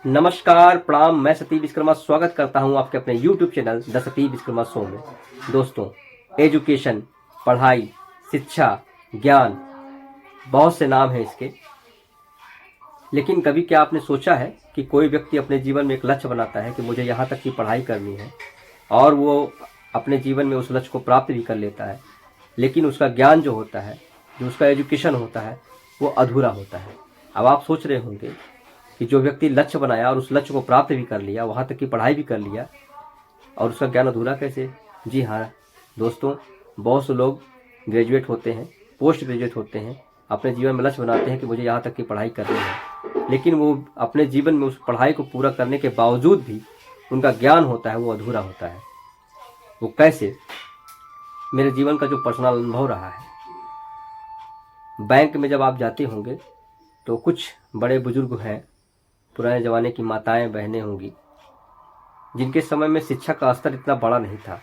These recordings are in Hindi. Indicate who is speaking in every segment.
Speaker 1: नमस्कार, प्रणाम। मैं सतीश विश्वकर्मा स्वागत करता हूं आपके अपने YouTube channel the Satish Vishwakarma show में। दोस्तों, एजुकेशन, पढ़ाई, शिक्षा, ज्ञान, बहुत से नाम हैं इसके। लेकिन कभी क्या आपने सोचा है कि कोई व्यक्ति अपने जीवन में एक लक्ष्य बनाता है कि मुझे यहाँ तक की पढ़ाई करनी है, और वो अपने जीवन में उस लक्ष्य को प्राप्त भी कर लेता है, लेकिन उसका ज्ञान जो होता है, जो उसका एजुकेशन होता है, वो अधूरा होता है। अब आप सोच रहे होंगे कि जो व्यक्ति लक्ष्य बनाया और उस लक्ष्य को प्राप्त भी कर लिया, वहाँ तक की पढ़ाई भी कर लिया, और उसका ज्ञान अधूरा कैसे? जी हाँ दोस्तों, बहुत से लोग ग्रेजुएट होते हैं, पोस्ट ग्रेजुएट होते हैं, अपने जीवन में लक्ष्य बनाते हैं कि मुझे यहाँ तक की पढ़ाई करनी है, लेकिन वो अपने जीवन में उस पढ़ाई को पूरा करने के बावजूद भी उनका ज्ञान होता है वो अधूरा होता है। वो कैसे? मेरे जीवन का जो पर्सनल अनुभव रहा है, बैंक में जब आप जाते होंगे तो कुछ बड़े बुजुर्ग हैं, पुराने ज़माने की माताएं बहनें होंगी, जिनके समय में शिक्षा का स्तर इतना बड़ा नहीं था,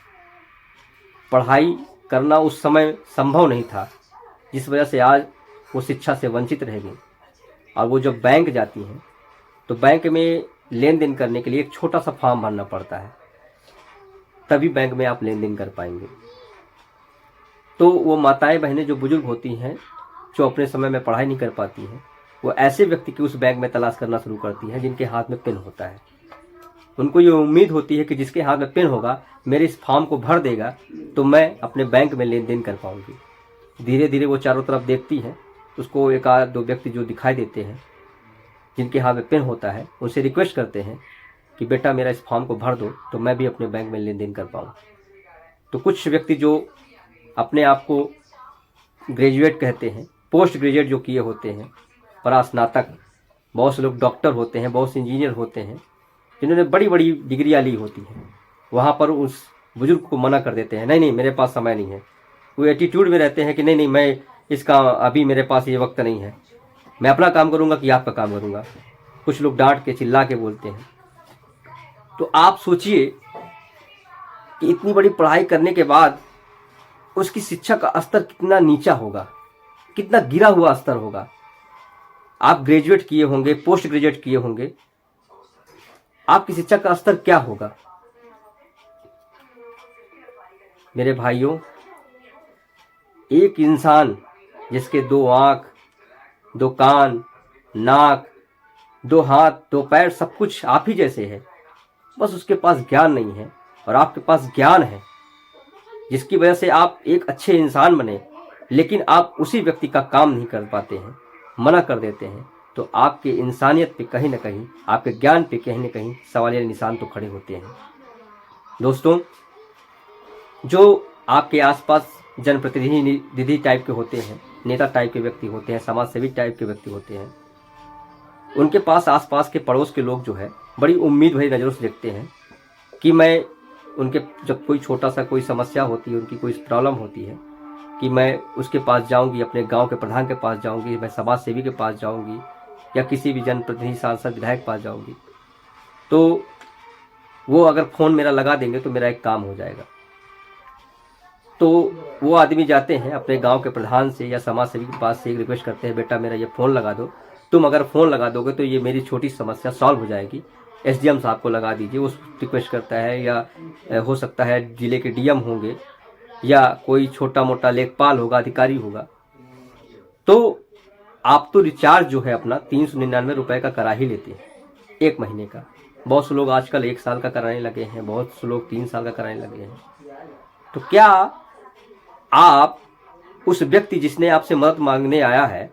Speaker 1: पढ़ाई करना उस समय संभव नहीं था, जिस वजह से आज वो शिक्षा से वंचित रह गई। और वो जब बैंक जाती हैं तो बैंक में लेन देन करने के लिए एक छोटा सा फॉर्म भरना पड़ता है, तभी बैंक में आप लेन देन कर पाएंगे। तो वो माताएं बहनें जो बुजुर्ग होती हैं, जो अपने समय में पढ़ाई नहीं कर पाती हैं, वो ऐसे व्यक्ति की उस बैंक में तलाश करना शुरू करती हैं जिनके हाथ में पेन होता है। उनको ये उम्मीद होती है कि जिसके हाथ में पेन होगा, मेरे इस फॉर्म को भर देगा तो मैं अपने बैंक में लेन देन कर पाऊंगी। धीरे धीरे वो चारों तरफ देखती हैं, उसको एक आध दो व्यक्ति जो दिखाई देते हैं जिनके हाथ में पेन होता है, उनसे रिक्वेस्ट करते हैं कि बेटा मेरा इस फॉर्म को भर दो तो मैं भी अपने बैंक में लेन देन कर पाऊँ। तो कुछ व्यक्ति जो अपने आप को ग्रेजुएट कहते हैं, पोस्ट ग्रेजुएट जो किए होते हैं, परास्नातक, बहुत से लोग डॉक्टर होते हैं, बहुत से इंजीनियर होते हैं, जिन्होंने बड़ी बड़ी डिग्रियाँ ली होती हैं, वहाँ पर उस बुजुर्ग को मना कर देते हैं, नहीं नहीं मेरे पास समय नहीं है। वो एटीट्यूड में रहते हैं कि नहीं नहीं मैं इसका अभी मेरे पास ये वक्त नहीं है, मैं अपना काम करूँगा कि आपका काम करूँगा। कुछ लोग डांट के चिल्ला के बोलते हैं। तो आप सोचिए कि इतनी बड़ी पढ़ाई करने के बाद उसकी शिक्षा का स्तर कितना नीचा होगा, कितना गिरा हुआ स्तर होगा। आप ग्रेजुएट किए होंगे, पोस्ट ग्रेजुएट किए होंगे, आपकी शिक्षा का स्तर क्या होगा? मेरे भाइयों, एक इंसान जिसके 2 आंख, 2 कान, नाक, 2 हाथ, 2 पैर, सब कुछ आप ही जैसे है, बस उसके पास ज्ञान नहीं है, और आपके पास ज्ञान है जिसकी वजह से आप एक अच्छे इंसान बने, लेकिन आप उसी व्यक्ति का काम नहीं कर पाते हैं, मना कर देते हैं। तो आपके इंसानियत पे कहीं ना कहीं, आपके ज्ञान पे कहीं ना कहीं सवालिया निशान तो खड़े होते हैं। दोस्तों, जो आपके आसपास जनप्रतिनिधि टाइप के होते हैं, नेता टाइप के व्यक्ति होते हैं, समाज सेवी टाइप के व्यक्ति होते हैं, उनके पास आसपास के पड़ोस के लोग जो है बड़ी उम्मीद भरी नज़रों से देखते हैं कि मैं उनके, जब कोई छोटा सा कोई समस्या होती है, उनकी कोई प्रॉब्लम होती है, कि मैं उसके पास जाऊंगी, अपने गांव के प्रधान के पास जाऊंगी, मैं समाज सेवी के पास जाऊंगी, या किसी भी जनप्रतिनिधि, सांसद, विधायक के पास जाऊंगी, तो वो अगर फ़ोन मेरा लगा देंगे तो मेरा एक काम हो जाएगा। तो वो आदमी जाते हैं अपने गांव के प्रधान से या समाज सेवी के पास से, एक रिक्वेस्ट करते हैं, बेटा मेरा ये फ़ोन लगा दो, तुम अगर फ़ोन लगा दोगे तो ये मेरी छोटी समस्या सॉल्व हो जाएगी, एसडीएम साहब को लगा दीजिए। वो रिक्वेस्ट करता है, या हो सकता है जिले के डीएम होंगे, या कोई छोटा मोटा लेखपाल होगा, अधिकारी होगा। तो आप तो रिचार्ज जो है अपना 399 रुपये का करा ही लेते हैं 1 महीने का। बहुत से लोग आजकल 1 साल का कराने लगे हैं, बहुत से लोग 3 साल का कराने लगे हैं। तो क्या आप उस व्यक्ति जिसने आपसे मदद मांगने आया है,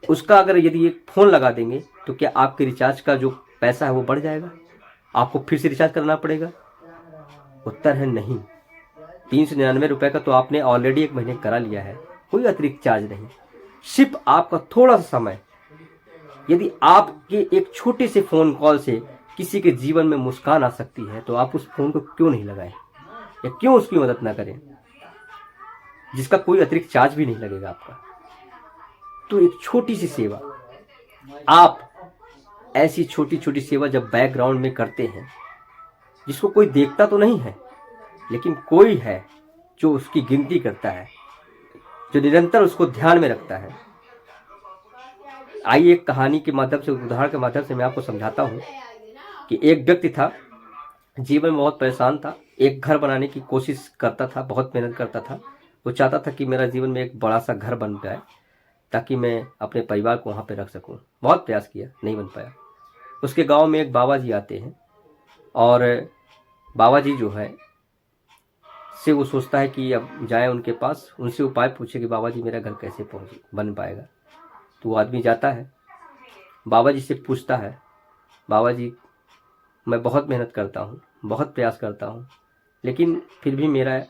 Speaker 1: उसका अगर यदि एक फ़ोन लगा देंगे तो क्या आपके रिचार्ज का जो पैसा है वो बढ़ जाएगा? आपको फिर से रिचार्ज करना पड़ेगा? उत्तर है नहीं। 399 रुपये का तो आपने ऑलरेडी 1 महीने करा लिया है, कोई अतिरिक्त चार्ज नहीं, सिर्फ आपका थोड़ा सा समय। यदि आपके एक छोटे से फ़ोन कॉल से किसी के जीवन में मुस्कान आ सकती है, तो आप उस फ़ोन को क्यों नहीं लगाएं, या क्यों उसकी मदद ना करें, जिसका कोई अतिरिक्त चार्ज भी नहीं लगेगा आपका। तो एक छोटी सी सेवा, आप ऐसी छोटी छोटी सेवा जब बैकग्राउंड में करते हैं, जिसको कोई देखता तो नहीं है, लेकिन कोई है जो उसकी गिनती करता है, जो निरंतर उसको ध्यान में रखता है, आइए एक कहानी के माध्यम से, उदाहरण के माध्यम से मैं आपको समझाता हूँ कि एक व्यक्ति था, जीवन में बहुत परेशान था, एक घर बनाने की कोशिश करता था, बहुत मेहनत करता था। वो चाहता था कि मेरा जीवन में एक बड़ा सा घर बन जाए ताकि मैं अपने परिवार को वहाँ पे रख सकूँ। बहुत प्रयास किया, नहीं बन पाया। उसके गांव में एक बाबा जी आते हैं और बाबा जी जो है से वो सोचता है कि अब जाए उनके पास, उनसे उपाय पूछे कि बाबा जी मेरा घर कैसे बन पाएगा। तो वो आदमी जाता है, बाबा जी से पूछता है, बाबा जी मैं बहुत मेहनत करता हूँ, बहुत प्रयास करता हूँ, लेकिन फिर भी मेरा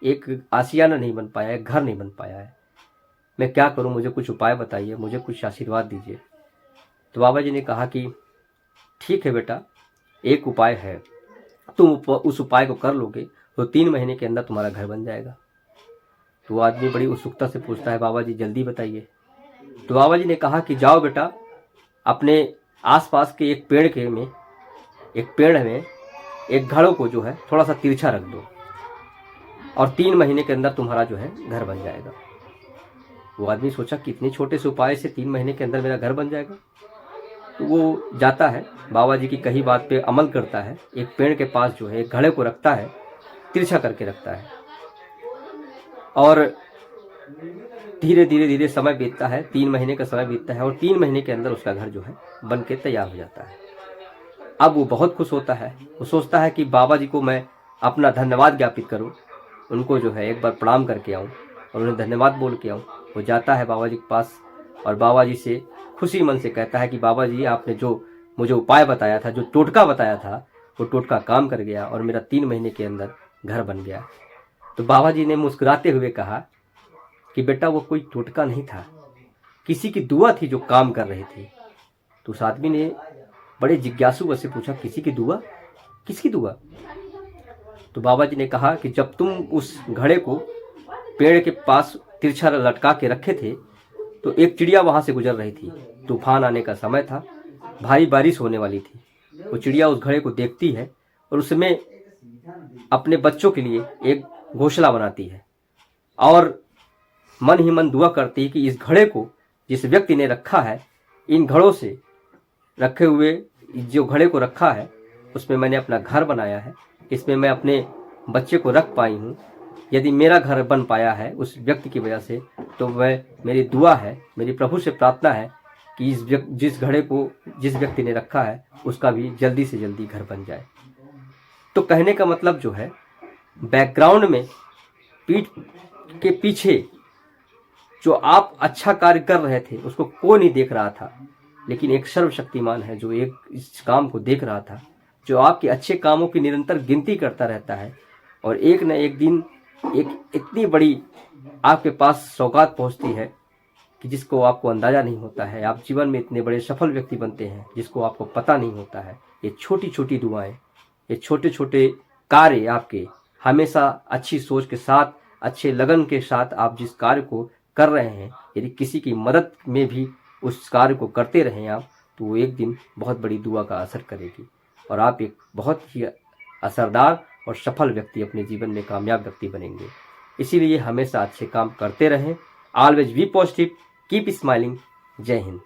Speaker 1: एक आशियाना नहीं बन पाया है, घर नहीं बन पाया है, मैं क्या करूँ, मुझे कुछ उपाय बताइए, मुझे कुछ आशीर्वाद दीजिए। तो बाबा जी ने कहा कि ठीक है बेटा, एक उपाय है, तुम उस उपाय को कर लोगे तो 3 महीने के अंदर तुम्हारा घर बन जाएगा। तो वो आदमी बड़ी उत्सुकता से पूछता है, बाबा जी जल्दी बताइए। तो बाबा जी ने कहा कि जाओ बेटा, अपने आसपास के एक पेड़ में एक घड़ों को जो है थोड़ा सा तिरछा रख दो और 3 महीने के अंदर तुम्हारा जो है घर बन जाएगा। वो आदमी सोचा कि इतने छोटे से उपाय से 3 महीने के अंदर मेरा घर बन जाएगा। तो वो जाता है, बाबा जी की कही बात पे अमल करता है, एक पेड़ के पास जो है एक घड़े को रखता है, तिरछा करके रखता है और धीरे धीरे समय बीतता है, 3 महीने का समय बीतता है और 3 महीने के अंदर उसका घर जो है बन के तैयार हो जाता है। अब वो बहुत खुश होता है, वो सोचता है कि बाबा जी को मैं अपना धन्यवाद ज्ञापित करूं, उनको जो है एक बार प्रणाम करके आऊं और उन्हें धन्यवाद बोल के आऊं। वो जाता है बाबा जी के पास और बाबा जी से खुशी मन से कहता है कि बाबा जी आपने जो मुझे उपाय बताया था, जो टोटका बताया था, वो टोटका काम कर गया और मेरा 3 महीने के अंदर घर बन गया। तो बाबा जी ने मुस्कुराते हुए कहा कि बेटा वो कोई टोटका नहीं था, किसी की दुआ थी जो काम कर रही थी। तो उस आदमी ने बड़े जिज्ञासु से पूछा, किसी की दुआ? किसकी दुआ? तो बाबा जी ने कहा कि जब तुम उस घड़े को पेड़ के पास तिरछा लटका के रखे थे तो एक चिड़िया वहां से गुजर रही थी, तूफान आने का समय था, भारी बारिश होने वाली थी। वो चिड़िया उस घड़े को देखती है और उसमें अपने बच्चों के लिए एक घोंसला बनाती है और मन ही मन दुआ करती है कि इस घड़े को जिस व्यक्ति ने रखा है, इन घड़ों से रखे हुए जो घड़े को रखा है उसमें मैंने अपना घर बनाया है, इसमें मैं अपने बच्चे को रख पाई हूँ। यदि मेरा घर बन पाया है उस व्यक्ति की वजह से, तो मेरी दुआ है, मेरी प्रभु से प्रार्थना है कि जिस घड़े को जिस व्यक्ति ने रखा है उसका भी जल्दी से जल्दी घर बन जाए। तो कहने का मतलब जो है, बैकग्राउंड में पीठ के पीछे जो आप अच्छा कार्य कर रहे थे उसको कोई नहीं देख रहा था, लेकिन एक सर्वशक्तिमान है जो एक इस काम को देख रहा था, जो आपके अच्छे कामों की निरंतर गिनती करता रहता है और एक न एक दिन एक इतनी बड़ी आपके पास सौगात पहुंचती है कि जिसको आपको अंदाजा नहीं होता है। आप जीवन में इतने बड़े सफल व्यक्ति बनते हैं जिसको आपको पता नहीं होता है। ये छोटी छोटी दुआएं, ये छोटे छोटे कार्य आपके हमेशा अच्छी सोच के साथ, अच्छे लगन के साथ आप जिस कार्य को कर रहे हैं, यदि किसी की मदद में भी उस कार्य को करते रहें आप, तो वो एक दिन बहुत बड़ी दुआ का असर करेगी और आप एक बहुत ही असरदार और सफल व्यक्ति, अपने जीवन में कामयाब व्यक्ति बनेंगे। इसीलिए हमेशा अच्छे काम करते रहें। Always be positive, keep smiling. जय हिंद।